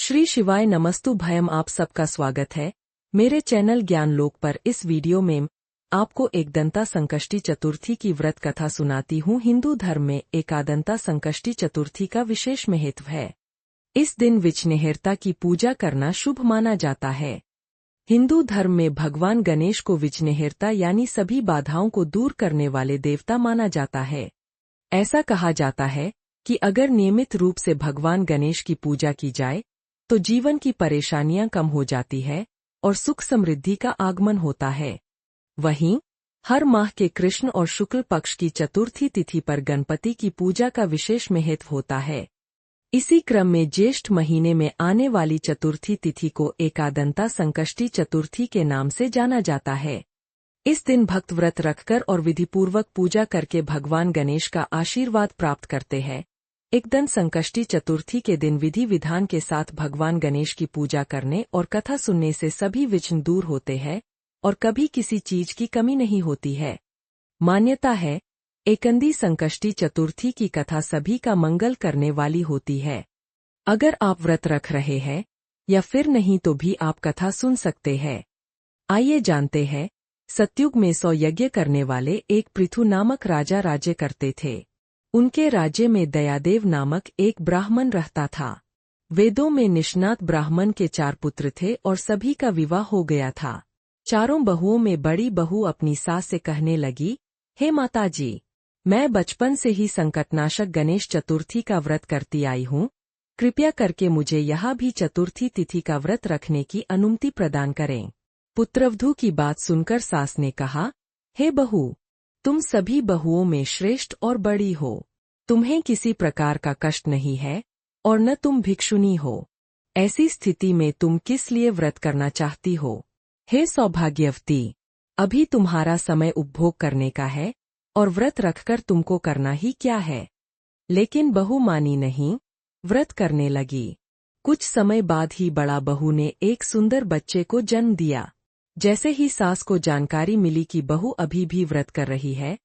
श्री शिवाय नमस्तु भयम। आप सबका स्वागत है मेरे चैनल ज्ञान लोक पर। इस वीडियो में आपको एकदंता संकष्टी चतुर्थी की व्रत कथा सुनाती हूँ। हिंदू धर्म में एकादंता संकष्टी चतुर्थी का विशेष महत्व है। इस दिन विघ्नहर्ता की पूजा करना शुभ माना जाता है। हिंदू धर्म में भगवान गणेश को विघ्नहर्ता यानी सभी बाधाओं को दूर करने वाले देवता माना जाता है। ऐसा कहा जाता है कि अगर नियमित रूप से भगवान गणेश की पूजा की जाए तो जीवन की परेशानियां कम हो जाती है और सुख समृद्धि का आगमन होता है। वहीं हर माह के कृष्ण और शुक्ल पक्ष की चतुर्थी तिथि पर गणपति की पूजा का विशेष महत्व होता है। इसी क्रम में ज्येष्ठ महीने में आने वाली चतुर्थी तिथि को एकादंता संकष्टी चतुर्थी के नाम से जाना जाता है। इस दिन भक्त व्रत रखकर और विधिपूर्वक पूजा करके भगवान गणेश का आशीर्वाद प्राप्त करते हैं। एकदंत संकष्टी चतुर्थी के दिन विधि विधान के साथ भगवान गणेश की पूजा करने और कथा सुनने से सभी विघ्न दूर होते हैं और कभी किसी चीज की कमी नहीं होती है। मान्यता है एकंदी संकष्टी चतुर्थी की कथा सभी का मंगल करने वाली होती है। अगर आप व्रत रख रहे हैं या फिर नहीं तो भी आप कथा सुन सकते हैं। आइए जानते हैं। सतयुग में 100 यज्ञ करने वाले एक पृथु नामक राजा राज्य करते थे। उनके राज्य में दयादेव नामक एक ब्राह्मण रहता था। वेदों में निष्णात ब्राह्मण के 4 पुत्र थे और सभी का विवाह हो गया था। चारों बहुओं में बड़ी बहू अपनी सास से कहने लगी, हे माताजी, मैं बचपन से ही संकटनाशक गणेश चतुर्थी का व्रत करती आई हूँ। कृपया करके मुझे यहाँ भी चतुर्थी तिथि का व्रत रखने की अनुमति प्रदान करें। पुत्रवधू की बात सुनकर सास ने कहा, हे बहू, तुम सभी बहुओं में श्रेष्ठ और बड़ी हो। तुम्हें किसी प्रकार का कष्ट नहीं है और न तुम भिक्षुनी हो। ऐसी स्थिति में तुम किस लिए व्रत करना चाहती हो? हे सौभाग्यवती, अभी तुम्हारा समय उपभोग करने का है और व्रत रखकर तुमको करना ही क्या है? लेकिन बहू मानी नहीं, व्रत करने लगी। कुछ समय बाद ही बड़ा बहू ने एक सुंदर बच्चे को जन्म दिया। जैसे ही सास को जानकारी मिली कि बहू अभी भी व्रत कर रही है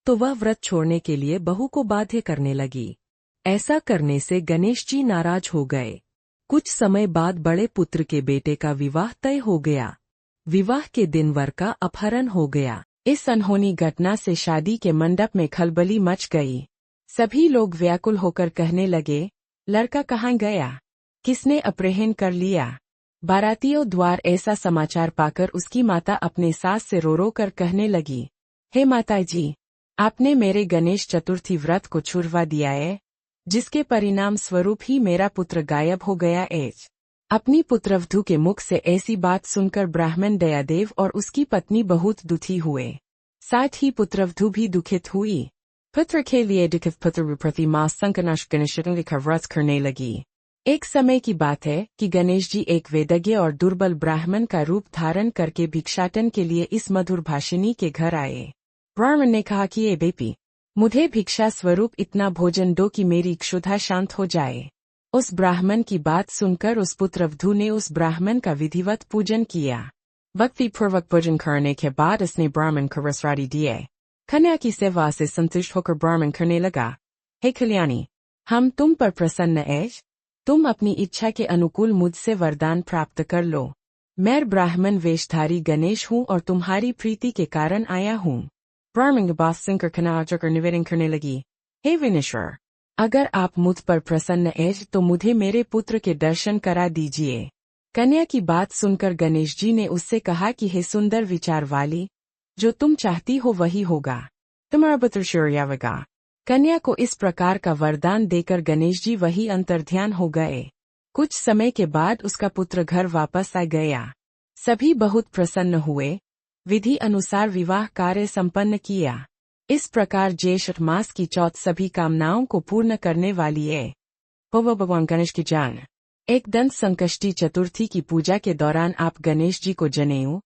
तो वह व्रत छोड़ने के लिए बहू को बाध्य करने लगी। ऐसा करने से गणेश जी नाराज हो गए। कुछ समय बाद बड़े पुत्र के बेटे का विवाह तय हो गया। विवाह के दिन वर का अपहरण हो गया। इस अनहोनी घटना से शादी के मंडप में खलबली मच गई। सभी लोग व्याकुल होकर कहने लगे, लड़का कहाँ गया? किसने अपहरण कर लिया? बारातियों द्वार ऐसा समाचार पाकर उसकी माता अपने सास से रो रो कर कहने लगी, हे माताजी, आपने मेरे गणेश चतुर्थी व्रत को छुड़वा दिया है, जिसके परिणाम स्वरूप ही मेरा पुत्र गायब हो गया है। अपनी पुत्रवधू के मुख से ऐसी बात सुनकर ब्राह्मण दयादेव और उसकी पत्नी बहुत दुखी हुए। साथ ही पुत्रवधू भी दुखित हुई। पुत्र के लिए दुखित पुत्र प्रति मां संकटनाशक गणेश का व्रत करने लगी। एक समय की बात है कि गणेश जी एक वेदज्ञ और दुर्बल ब्राह्मण का रूप धारण करके भिक्षाटन के लिए इस मधुर भाषिणी के घर आए। ब्राह्मण ने कहा कि ये बेटी, मुझे भिक्षा स्वरूप इतना भोजन दो कि मेरी क्षुधा शांत हो जाए। उस ब्राह्मण की बात सुनकर उस पुत्रवधू ने उस ब्राह्मण का विधिवत पूजन किया। भक्ति पूर्वक पूजन करने के बाद उसने ब्राह्मण को वस्त्रादि दिए। कन्या की सेवा से संतुष्ट होकर ब्राह्मण करने लगा, हे कल्याणी, हम तुम पर प्रसन्न हैं। तुम अपनी इच्छा के अनुकूल मुझसे वरदान प्राप्त कर लो। मैं ब्राह्मण वेशधारी गणेश हूँ और तुम्हारी प्रीति के कारण आया हूँ। ब्राह्मण बास सुनकर कन्या कर निवेदन करने लगी, हे विनेश्वर, अगर आप मुझ पर प्रसन्न हैं तो मुझे मेरे पुत्र के दर्शन करा दीजिए। कन्या की बात सुनकर गणेश जी ने उससे कहा कि हे सुंदर विचार वाली, जो तुम चाहती हो वही होगा। तुम्हारा पुत्र शौर्यावगा। कन्या को इस प्रकार का वरदान देकर गणेश जी वही अंतर्ध्यान हो गए। कुछ समय के बाद उसका पुत्र घर वापस आ गया। सभी बहुत प्रसन्न हुए। विधि अनुसार विवाह कार्य संपन्न किया। इस प्रकार ज्येष्ठ मास की चौथ सभी कामनाओं को पूर्ण करने वाली है। भगवान गणेश की जान। एकदंत संकष्टी चतुर्थी की पूजा के दौरान आप गणेश जी को जनेऊ,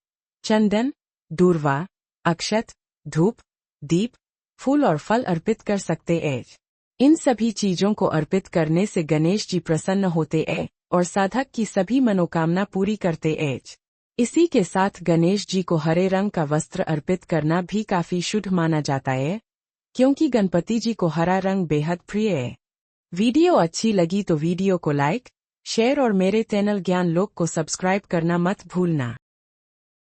चंदन, दूर्वा, अक्षत, धूप, दीप, फूल और फल अर्पित कर सकते हैं। इन सभी चीजों को अर्पित करने से गणेश जी प्रसन्न होते हैं और साधक की सभी मनोकामना पूरी करते हैं। इसी के साथ गणेश जी को हरे रंग का वस्त्र अर्पित करना भी काफी शुभ माना जाता है, क्योंकि गणपति जी को हरा रंग बेहद प्रिय है। वीडियो अच्छी लगी तो वीडियो को लाइक, शेयर और मेरे चैनल ज्ञान लोक को सब्सक्राइब करना मत भूलना।